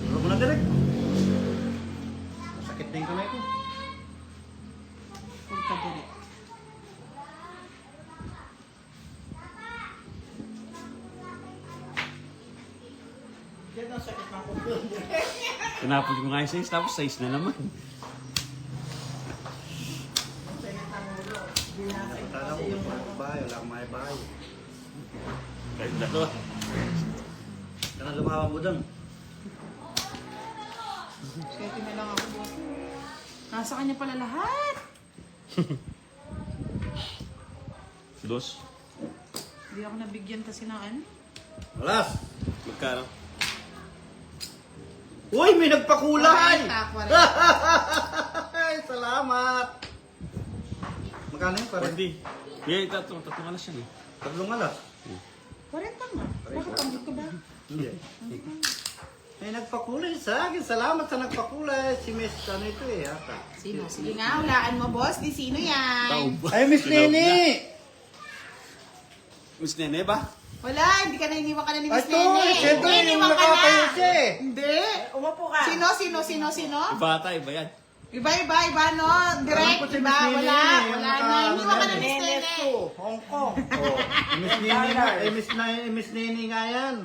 Tulog mo na direct. Masakit din kamay ko. Huwag ka dali. Yan ang sakit ng kuko. Tinapon ko nga yung size, tapos size na naman. Sakit ng ulo. Binasag ko Tala kasi ko, yung wala akong bahay, wala akong may bahay. Kahit dalawa. Kaya lumawa mo doon. Swerte na lang ako, boss. Nasa kanya pala lahat. Dos. Hindi ako nabigyan kasi ng ano. Alas! Magkano? Uy, may nagpakulay! 40. Ay, salamat! Magkano yun? 40. Yeah, tatlong alas yan eh. Tatlong alas. 40 nga. Bakit panggit ko ba? Hindi. May nagpakulay sa akin. Salamat sa nagpakulay. Si Miss, ano ito eh, ata. Sino? Sige nga, hulaan mo, boss. Di sino yan? Taob. Ay, Miss Nene! Miss Nene ba? Wala, hindi ka na iniwan ka na ni Ay, Miss ito! Nene. Siyempre, yung Iniwan ka nakatayo na. siya eh. Hindi. Umupo ka. Sino? Iba ata, iba yan. Iba, no? Direct, Alam ko si iba, Miss Nene, wala. yung Wala naka- na. Iniwan ka na Miss Nenes Nene. ko, Hong Kong. Oh, Miss Nene nga, Miss Nene nga yan.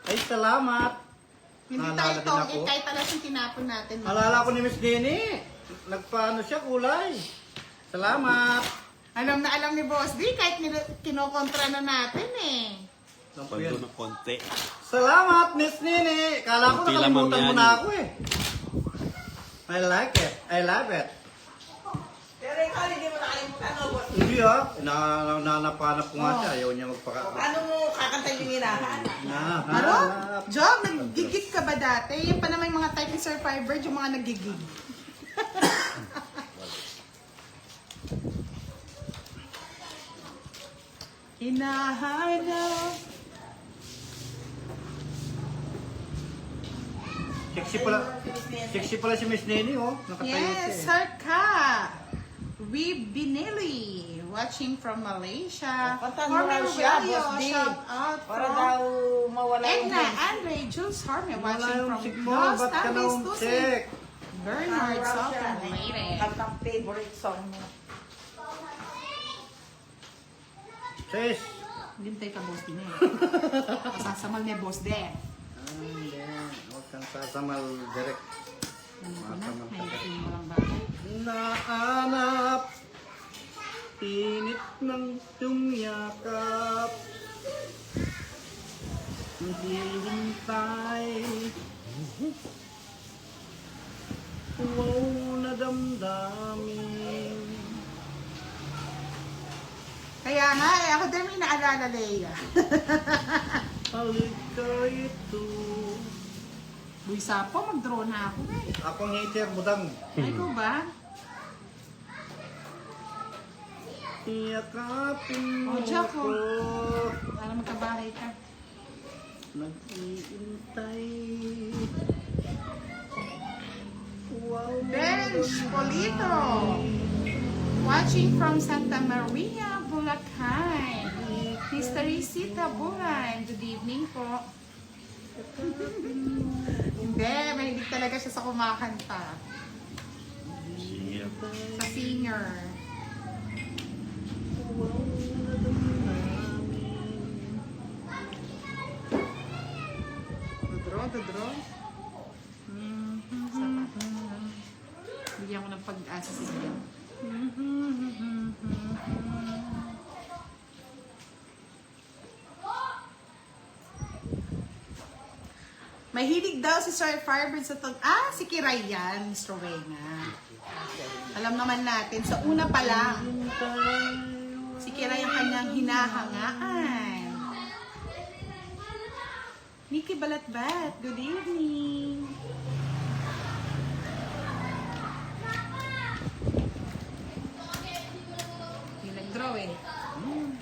Ay, salamat. Hindi tayo Naalala din tong ako. kahit talas yung tinapon natin. Alala ko ni Miss Nene. Nagpaano siya, kulay. Salamat. Alam na alam ni Boss D, kahit kinokontra na natin eh. Pagdo ng konti. Salamat, Miss Nene. Kala ko Konti lang, nakalimutan mo Ma'am na Yani. ako eh. I like it. I love it. Pero ikaw, hindi mo nakalimutan, no, boss? Hindi ah. Nanapanap ko nga siya. Ayaw niya magpaka... Ano mo kakanta yung hinahan? Ano? Job, naggigig ka ba dati? Yan pa naman yung mga type ni Sir Firebird, yung mga naggigig. Hinahanap. Sexy pala si Miss Nene oh. Nakatayo siya Yes, eh. Sir Ka. We Binili, watching from Malaysia. Kantahan mo raw siya, Boss D. Shout out Para from daw mawala yung Edna, hate. Andre, Jules Harme, Wala watching yung from chick mo. Dos Ba't ka na Tabis Tusi. umsik? Bernard, Raw South siya, and Leyre. Kantang favorite song mo. Sis. Hindi tayo ka boss din eh. Kasasamal ni boss din. Hindi. Huwag kang sasamal direct. Ano ko na? Masamal ka. Ayusin mo lang bagay. Naanap. Init ng iyong yakap. Naghihintay. Wow na damdamin. Kaya nga eh, ako din may naalala Leia. Halika ito. Uy, sapo, mag-draw na ako eh. Akong hater mo dang. Ay, ko ba? Iyakapin mo Oh, Jack, ko. Para magkabahay ka. Nag-iintay. Wow. Bench Polito. Watching from Santa Maria, Bulacan. Miss Teresita Bulan. Good evening po. Hindi, mahilig talaga siya sa kumakanta. Sige. Sa singer. Wow na damdamin. Dudro. Bigyan ko ng pag-asa sa inyo. Mahilig daw si Sir Firebird sa si Kiray yan, Mr. Reyna. Alam naman natin, sa una pa lang, si Kiray ang kanyang hinahangaan. Nikki Balatbat, good evening. Yung nag-draw eh.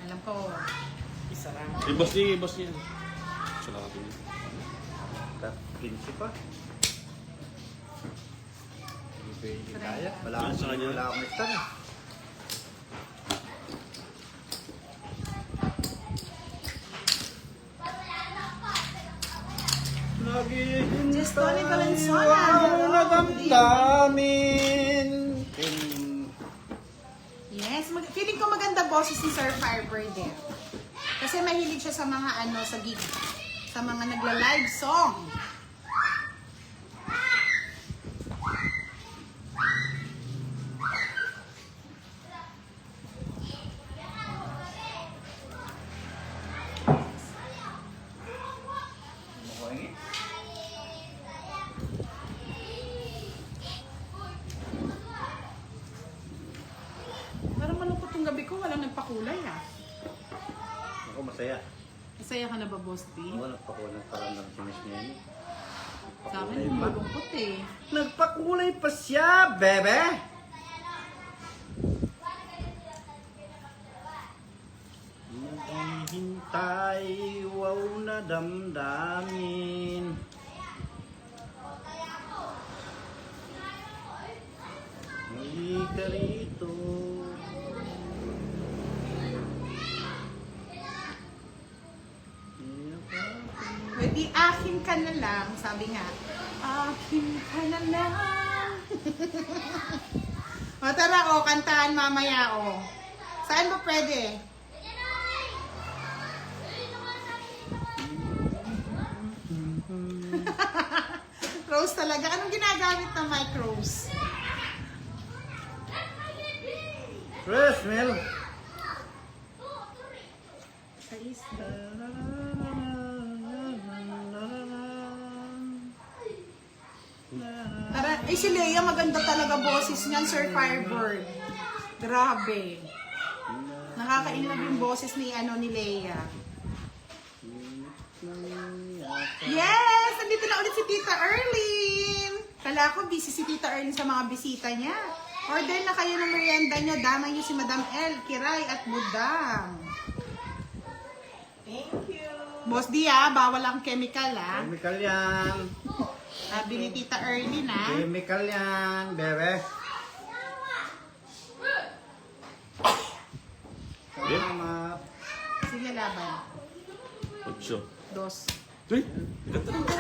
Alam ko. Isa lang. Boss niya. Salamat po. 15 pa. Hindi kaya. Wala Ah, sa kanya? akong extra eh. Just Tony Valenzuela. Wow na damdamin. Yes, feeling ko maganda boses ni Sir Firebird eh. Kasi mahilig siya sa mga sa gig. Sa mga nagla-live song. Parang malungkot yung gabi ko, walang nagpakulay ah. Ako masaya. Masaya ka na ba, Boss D? Ako nagpakulang parang ng sinis niya yun. Sa akin, malungkot eh. Nagpakulay pa siya, bebe! Naghihintay, wow na damdamin. Halika rito. Pwede akin ka na lang, sabi nga. Akin ka na lang. O tara, o, kantahan mamaya, o. Saan ba pwede? Rose talaga. Anong ginagamit ng mic, Rose? Fresh, Mel. Sa isla. Tara, si Leia, maganda talaga boses niyan, Sir Firebird. Grabe. Nakakainlove yung boses ni Leia. Yes! Nandito na ulit si Tita Erlyn! Kala ko busy si Tita Erlyn sa mga bisita niya. Order na kayo ng merienda niyo. Damay niyo si Madam L, Kiray at Budang. Thank you. Boss D, bawal ang chemical, Chemical yan. Sabi ni Tita Erlyn, Chemical yan, bebe. Yeah. Salamat. Sige, laban. 8. Dos. Uy, ganda naman.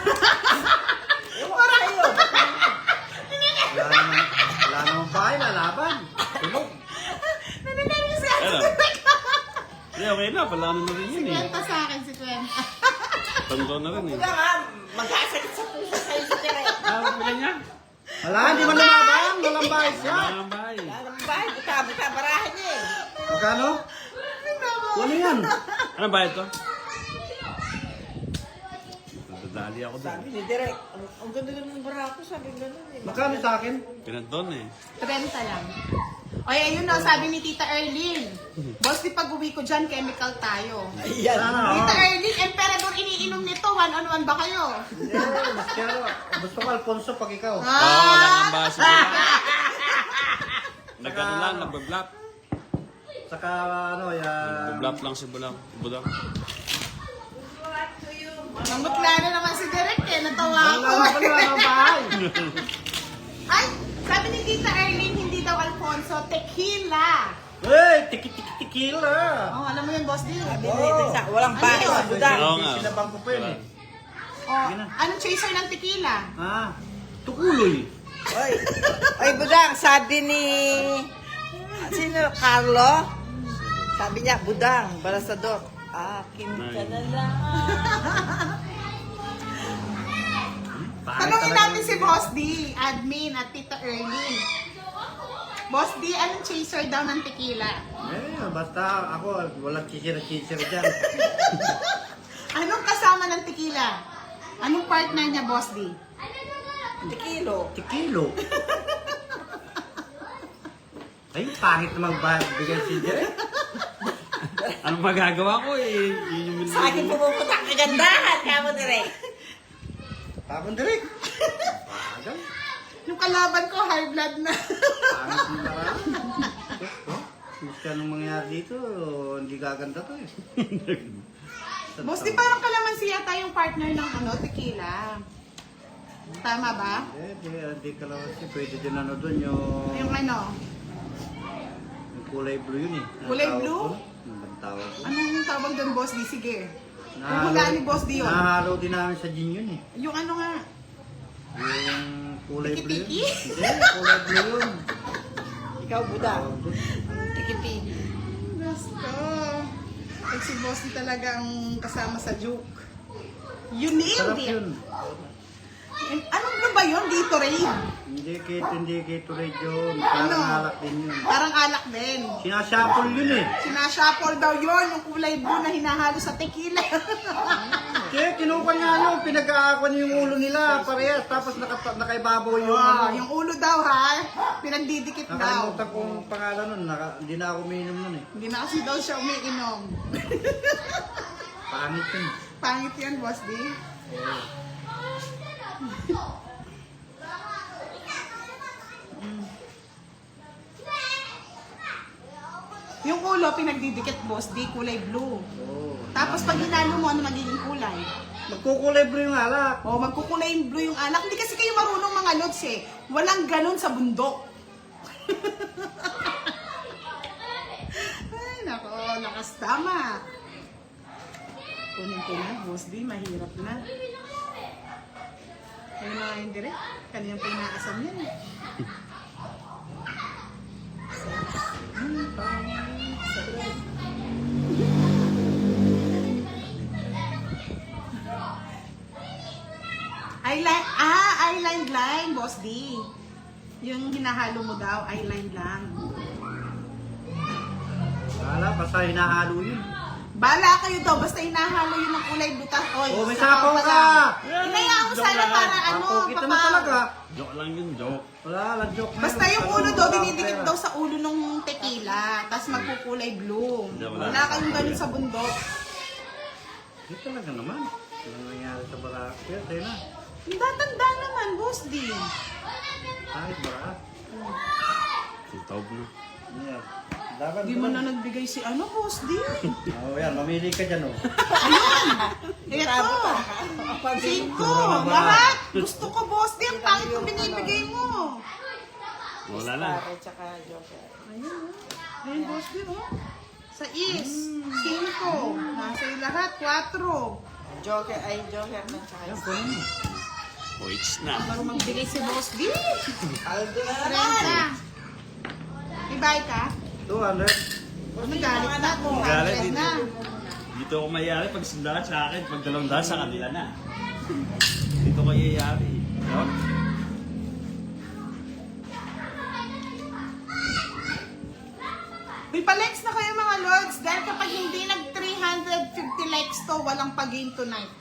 Wala naman bahay, lalaban. Tulog. Nananalo si Ate. Ano? Hindi, okay na. Palano na rin yun eh. 50 sa akin, 50. Tando na rin eh. Wala nga, magkasakit sa puso sa'yo si Tere. Wala niya. Wala, hindi man lumaban. Walang bahay siya. Wala ang bahay. Alam ba, buta-buta barahan niya eh. Magkano? Ano yan? Anong bahay to? Nadadali ako doon. Sabi ni Derek, ang ganda-ganda ng bara ko, sabi gano'n eh. Magkano sa akin? Pinandon eh. 30 lang. O, ayun o, sabi ni Tita Erlyn. Boss, di pag uwi ko dyan, chemical tayo. Ayan. Tita Erlyn, Emperador iniinom nito. One-on-one ba kayo? Hindi, masyado. Gusto ko Alfonso pag ikaw. Oo, wala nang base. Nagano lang, nagbablap. Saka ano, yan. Nagbablap lang si Budang. Mamutla na naman si Derek eh. Natawa Wala ako. naman ang bahay. Ay, sabi ni Tita Erlyn, hindi daw Alfonso, tequila. Hey, tiki-tiki-tequila. Oh, alam mo yun, Boss D. Sabi ni Derek, walang bahay Ano sa yun? budang. Oo nga. Sinabang ko pa yun eh. Oh, Sige na. anong chaser ng tequila? Ah, tukuloy. Oy, budang, sabi ni... Sino? Carlo? Sabi niya, budang, balasador. Akin ka na lang. Tanungin natin si Boss D, admin at Tita Erlyn. Boss D, anong chaser daw ng tequila? Eh, basta ako, walang kisira-kisira dyan. Anong kasama ng tequila? Anong partner niya, Boss D? Tikilo. Tikilo. Ay, pangit na magbigay si Derek. Anong magagawa ko eh? Yun yung Sa akin pumupunta ang kagandahan, kaya mo Derek. Tapon Derek. Pagal. Yung kalaban ko, high blood na. Pangit na parang. Gusto nung mangyari dito, hindi gaganda to eh. Boss D, parang kalamansi yata yung partner ng tequila. Tama ba? Hindi ka lang kasi pwede din ano doon yung kulay blue yun eh. Kulay blue? Ang tawag ko. Anong tawag doon, Boss D? Sige. Hulaan ni Boss D yun. Nahalo din namin sa gin yun eh. Yung ano nga? Yung kulay blue yun. Tiki-tiki? Hindi, kulay blue yun. Ikaw, budang. Tawag doon. Tikipin. Gusto. Pag si Boss D talagang kasama sa joke. You nailed Sarap it. yun. Ano ba yun? Gatorade? Hindi kito red yun. Parang Ano? alak din yun. Parang alak din. Sinasapol yun eh. Sinashuffle daw yun, yung kulay blue na hinahalo sa tequila. Kaya kinuha niya ano, pinag-aakon yung ulo nila parehas. Tapos nakaibabaw yung ano. Yung ulo daw ha, pinagdidikit daw. Nakalimutan ko yung pangalan nun. Hindi na ako umiinom nun eh. Hindi na kasi daw siya umiinom. Pangit yun. Pangit yan, Boss D. Yung ulo, pinagdidikit, Boss D, kulay blue. Oo. Tapos pag hinalo mo, ano magiging kulay? Magkukulay blue yung alak. O, magkukulay blue yung alak. Hindi kasi kayo marunong mga lods eh. Walang ganun sa bundok. Ay, nako, lakas tama. Kunin ko na, Boss D, mahirap na. Ayun na yung direct. Kanina pa inaasam yan eh. Eyeline line, Boss D. Yung hinahalo mo daw, eyeline lang. Wala, basta hinahalo yun. Bala kayo daw, basta hinahalo yun ng kulay butas. Oy, Oh, may sapaw sapaw pa ka. lang. Hinayaan mo Joke sana lang. para ano, Ako, kita na papa. talaga. Joke lang yun, joke. Wala, joke na Basta yun. yung ulo daw, Wala dinidikit pera. daw sa ulo ng tequila. Tapos magkukulay blue. Wala. Wala kayong ganun sa bundok. Di talaga naman. Ano nangyari sa Barak? Pero sa'yo na. Tanda naman, Boss D. Kahit Barak. Titaw na. Yan. Dapat Hindi mo na nagbigay si ano, Boss D. Oh, yan. Mamili ka dyan, oh. Ito. Cinco. Lahat. Gusto ko, Boss D. Ang pangit ko binibigay mo. Wala na. Pare, tsaka Joker. Ayun, Boss D, oh. Sa is. 5. Nasa iyo lahat. 4. Joker na tsaka Yan, kunin mo. O, it's na. Bago magbigay si Boss D. Aldo na naman. 30. Ibay ka? 200. Ano galit na? Galit 200 din. na. Dito ako mayayari pag sandaan sa akin, pag 200 sa kanila na. Dito ko yayari. No? May pa-likes na kayo mga lords. Dahil kapag hindi nag 350 likes to, walang pag-game tonight.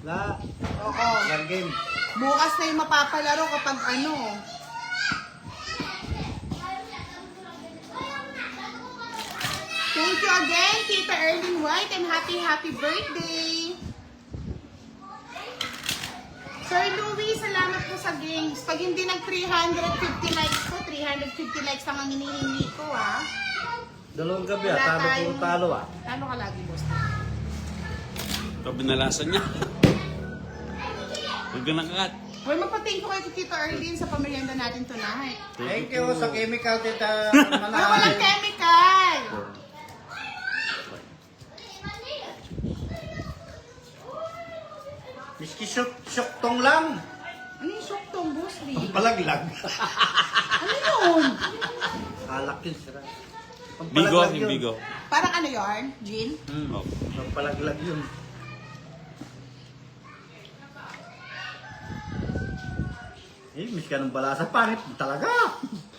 La. Oo. Lang game. Bukas na yung mapapalaro kapag ano. Thank you again, Tita Erlyn White, and happy birthday! Sir Louie, salamat po sa games. Pag hindi nag 350 likes ko, 350 likes lang ang hinihingi ko, ha? Dalawang gabi, Wala talo tayong- puro talo, ah. Talo ka lagi, boss. Ito binalasan niya. Huwag ka nakakat. Hoy, magpa-thank you kay Tita Erlyn sa pamerienda natin tonight. Thank you sa chemical, Tita Ay, walang Manay. chemical! Miski syuktong lang. Ano yung shock tong, boss, Lee? Palaglag. Ano yun? Alak yun, sira. Bigo, Pampalaglag yung yun. bigo. Parang ano yarn? Gin? Oh. Pampalaglag yun. Eh, miski anong balasa, pangit talaga.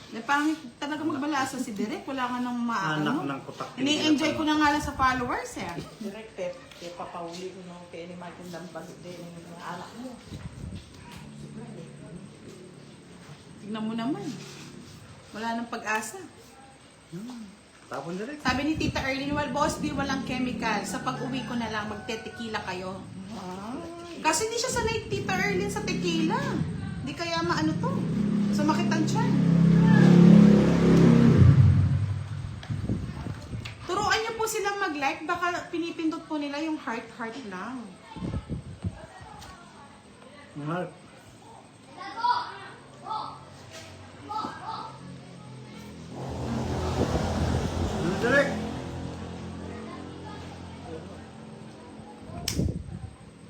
Napangit talaga magbalasa si Direk. Wala ka nang Anak maano. ng kutak. Ini-enjoy ko na nga lang sa followers eh. Direct kaya papauli ko no kaya ni Martin Dampag din yung mga anak mo. Tignan mo naman. Wala nang pag-asa. Tapon direct. Sabi ni Tita Erlyn, well, boss, di walang chemical. Sa pag-uwi ko na lang, magte-tequila kayo. Kasi hindi siya sanay Tita Erlyn sa tequila. Di kaya maano to. Sumakit ang tiyan. Turuan niyo po silang mag-like. Baka pinipindot po nila yung heart lang. Mark. Direct.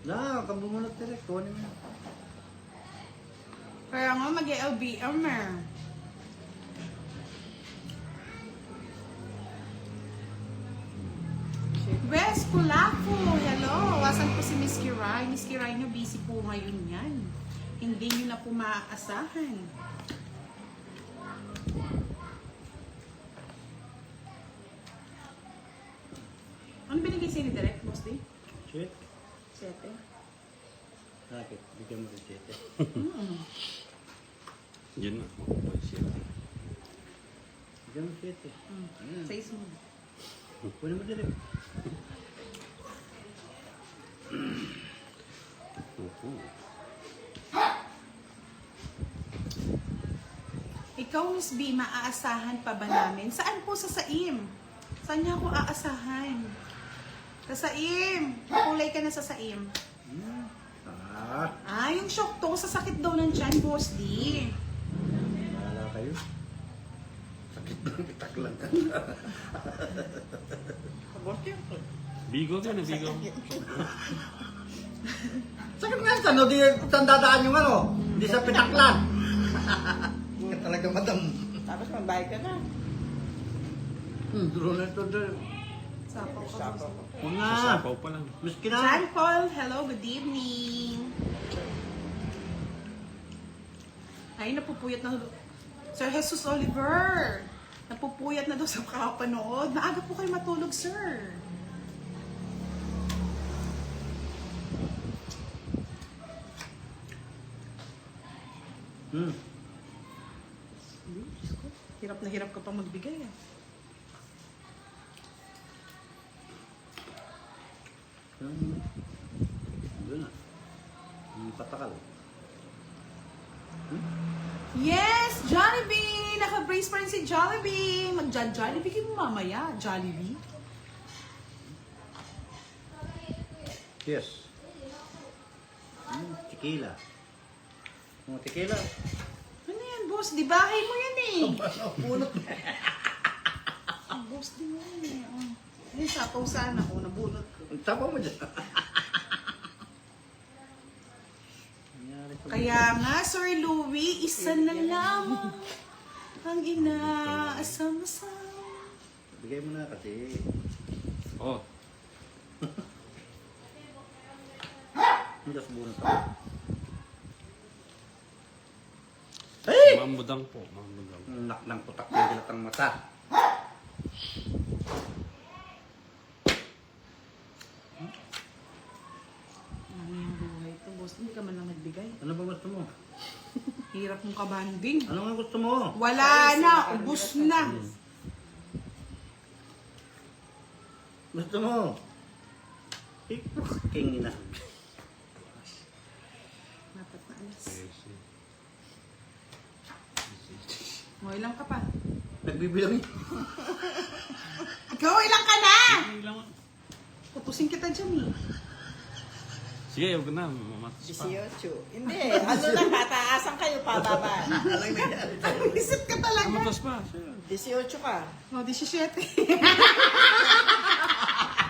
Na, kabumunot direct. Kunin mo. Kaya nga mag-LBM eh. Wes Kulako, hello. Wasan po si Miss Kiray. Miss Kiray nyo, busy po ngayon yan. Hindi nyo na po maaasahan. Ano binigay sa'yo ni Direk, Boss D? Shit. 7. Bakit? Bigyan mo rin shit. Yun na. Bigyan mo shit. Size mo. Kunin mo direct. Ikaw, Miss B, maaasahan pa ba namin? Saan po sa Saim? Saan niya ako aasahan? Sa Saim. Kulay ka na sa Saim. Ah, Yung shock to, sa sakit daw ng tiyan, Boss D. wala kayo. Sakit ng bitak lang. Bigo ka na, bigo. Sakit nga sa no, di tandadaan yung ano, di sa pitaklan. ka, madam. Tapos magbayad ka na. Drone na ito, drone. Sapaw ka. Sapaw. Una. Sasapaw pa lang. Miski na. John Paul, hello, good evening. Ay, napupuyat na. Sir Jesus Oliver, napupuyat na daw sa kakapanood. Maaga po kayo matulog, sir. Diyos ko, hirap na hirap ka pang magbigay ah. Doon na. Patakal. Yes! Jollibee! Naka-brace pa rin si Jollibee! Mag-Jollibee kayo mamaya. Jollibee. Yes. Tequila. Oh, tequila. Ano yan, boss? Di bahay mo yan eh. Punot. Boss, di mo yan eh. Oh. Ay, sapaw sana ko. Nabunot ko. Tapa mo dyan. Kaya nga, Sir Louie, isa na lamang ang inaasam-asam. Bigay mo na kasi. Oh, Hindi sa bunot ako. Hey! mamudang po. Mamudang. Nak ng putak ng dilatang mata. Ano yung buhay ito, boss? Hindi ka man lang nagbigay. Ano ba gusto mo? Hirap mong kabanding. Ano nga gusto mo? Wala na, ubus na. Gusto mo? King na. Dapat na alas. O, ilang ka pa? Nagbibilang Ikaw, ilang ka na? Ilang. Putusin kita dyan eh. Sige, huwag na. Mamatas pa. 18. Hindi. Ano na, pataasan kayo, pababa. Isip ka talaga. Mamatas pa. 18 ka. O, 17.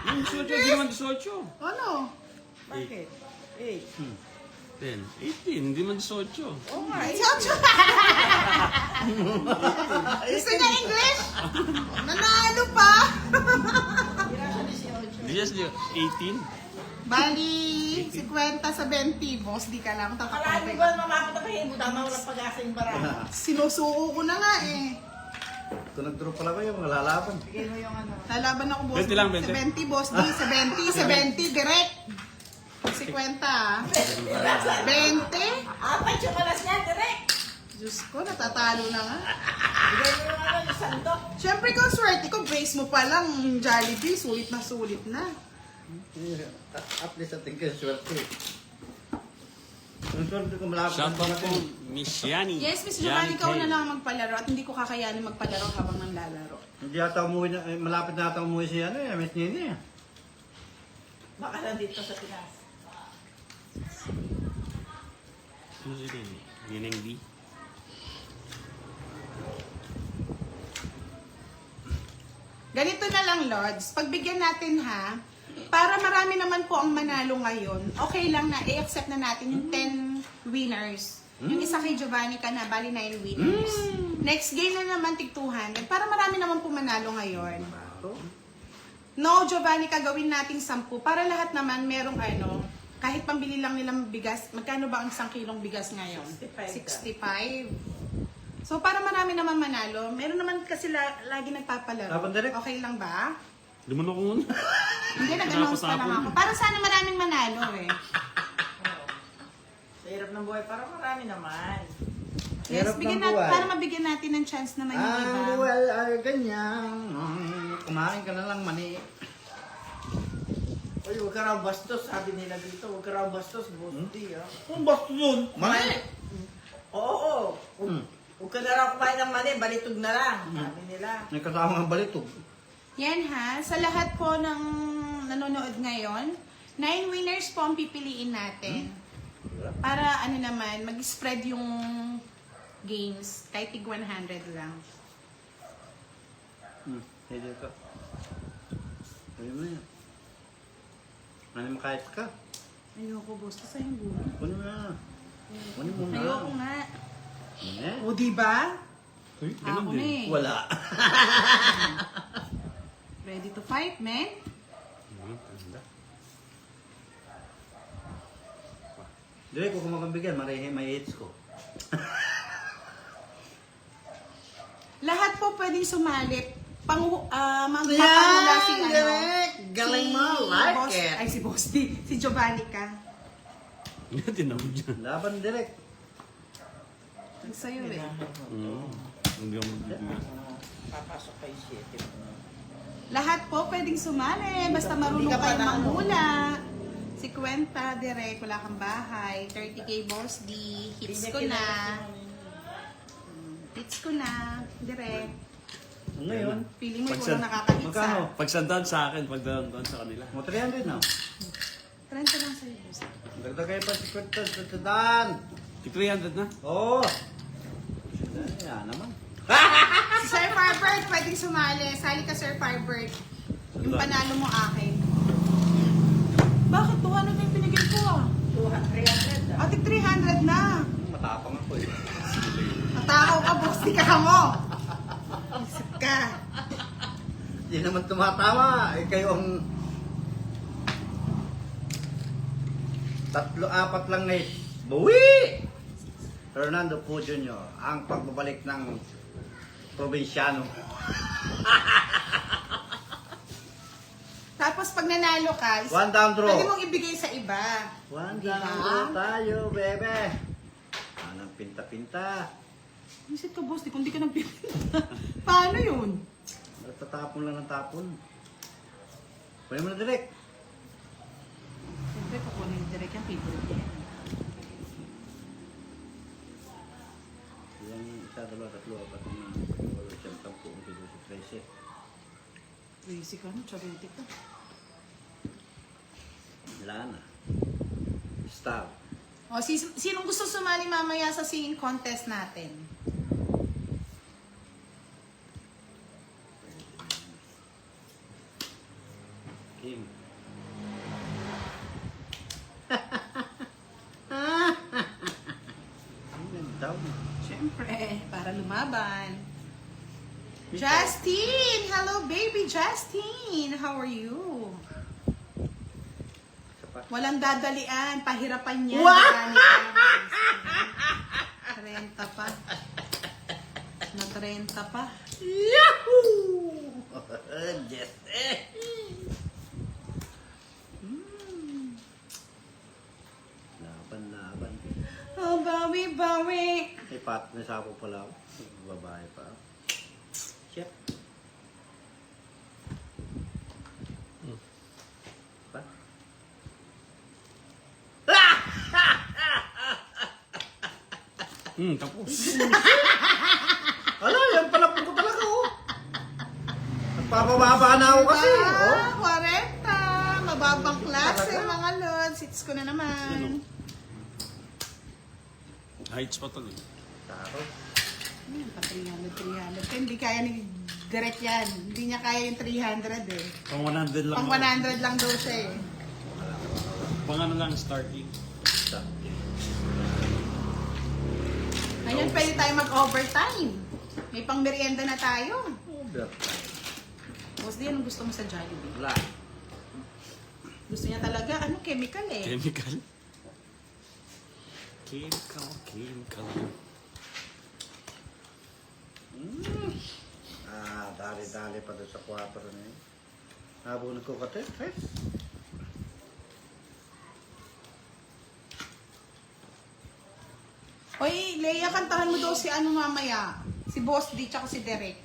Yung 18, di naman 18. Ano? Bakit? 8. 10, 18, hindi man 18. Oo nga, 8. Gusto niya English? Nanalo pa. Hindi just 18. Bali, 50 sa 20, boss. Di ka lang Marami tatapapin. ba mamapit ang kahibo? Tama walang pag-asa yung barang. Sinusuko ko na nga eh. Kung nag-draw pala kayo, mga lalaban. Bigay mo yung ano. Lalaban ako, boss. 20 lang, 20. 70, boss. Di, 70, direct. 50 ah. 20? Apat yung alas niya, direct. Diyos ko, natatalo na nga. Bigay mo yung ano, yung sandok. Siyempre, kung swerte ko, brace mo pa lang. Jollibee, sulit na. At least ating kayo swerte. Ang swerte ko malapit. Shoutout po, Miss Yani. Yes, Miss Giovanni, ikaw na lang magpalaro at hindi ko kakayanin magpalaro habang naglalaro. Hindi ata umuwi na, malapit na ata umuwi si ano eh, Miss Nini. Baka nandito sa Pinas. Ano si Rin? Nineng B. Ganito na lang, Lods. Pagbigyan natin ha, para marami naman po ang manalo ngayon, okay lang na i-accept na natin yung 10 winners. Yung isa kay Giovanni ka na, bali 9 winners. Next game na naman, tig 200. Para marami naman po manalo ngayon. No, Giovanni, gawin nating 10 para lahat naman merong ano, kahit pambili lang nilang bigas. Magkano ba ang 1 kilong bigas ngayon? 65. So, para marami naman manalo, meron naman kasi lagi nagpapalaro. Laban direct. Okay lang ba? Luman ako muna. Hindi, nag-announce pa lang ako. Para sana maraming manalo eh. Sa hirap ng buhay, parang marami naman. Yes, Hirap bigyan ng natin, buhay. para mabigyan natin ng chance naman yung Ang iba. buhay ay ganyan. Kumain ka na lang mani. Uy, huwag ka raw bastos, sabi nila dito. Huwag ka raw bastos, buti ah. Kung basto yun, mani. Oo. Huwag ka na raw kumain ng mani, balitog na lang. Sabi nila. May kasama ng balitog. Yan ha, sa lahat po ng nanonood ngayon, 9 winners po ang pipiliin natin. Para ano naman, mag-spread yung games, kahit tig 100 lang. Hindi ka. Ayun mo yan. Ano mo kahit ka? Ayoko, boss. Sa yung gulo. Kunin mo na. Kunin mo na. Ayoko nga. Eh? O, diba? Uy, Ako na eh. Wala. Ready to fight, men? Dili ko kung makabigyan, may hits ko. Lahat po pwedeng sumalit. Magpapahula si ano. direct. Galing mo, like Boss, it. Ay, si Boss D. Si Giovanni ka. Hindi, tinawag dyan. Laban direct. Ang sayo eh. Hindi ako magbibigyan. Papasok kayo 7. Lahat po pwedeng sumali. Basta marunong Hindi ka pa kayo na- manghula. 50 direct, wala kang bahay. 30K Boss D. Hits ko na. Hits ko na. Direct. Ano yun? Feeling mo ikaw Pagsan- lang nakaka-hits Magkano? ah. Pagsandahan sa akin, pagdaan sa kanila. Mo 300 na. 30 lang sa'yo, Boss. Dagdag kayo pa si Kwertan. 300 na? Oo. Yan naman. Si Sir Firebird, pwedeng sumali. Sali ka, Sir Firebird. Yung panalo mo akin. Bakit? 200 na yung binigay ko ah. 300 ah. Ate, 300 na. Matapang ako eh. Natakaw ka, Boss. Di ka mo. Isip ka. Hindi naman tumatama. Eh kayo ang... 3-4 lang na buwi! Fernando Po Jr. ang pagbabalik ng probinsyano. Tapos pag nanalo ka, One down draw. pwede mong ibigay sa iba. One Diba? down tayo, bebe. Anong pinta-pinta. Isip ka, Boss. Kung di ka nagpipinta. Paano yun? Tatapon lang ng tapon. Pwede mo na direct. Siyempre, kukunin yung direct yung favorite niya. Yung 1, 2, 3, 4, 5, 6, 7, 8, 9, 10, 11, 12, 13. Crazy ka, no? Charity ka. Wala na. Stop. O, sinong gusto sumali mamaya sa singing contest natin? Kim. Ang daw. Siyempre, para lumaban. Justine! Hello, baby Justine! How are you? Isa pa. Walang dadalian, pahirapan niya. Wow! Renta pa. Nagrenta pa. Yahoo! Yes, eh. Laban. Oh, bawi, bawi. May sapo pala ako. Babae pa. Chef. Pa? Tapos. Ala, yan pala po ko talaga, oh. Nagpapababa na ako kasi, oh. 40. Mababang klase, mga lods. Hits ko na naman. Heights pa tuloy. Taro. Ayan, pa 300. Kaya hindi kaya ni Direk yan. Hindi niya kaya yung 300 eh. Pang 100 lang. Pang 100 lang daw siya eh. Pang ano lang starting. Ngayon pwede tayo mag-overtime. May pang merienda na tayo. Overtime. Boss, di anong gusto mo sa Jollibee? Wala. Gusto niya talaga, chemical eh. Chemical. Chemical. Dali-dali pa doon sa 4 na yun. Nabunod ko kate, guys. Oy, Leia, kantahan mo daw si ano mamaya. Si Boss D, tsaka si Derek.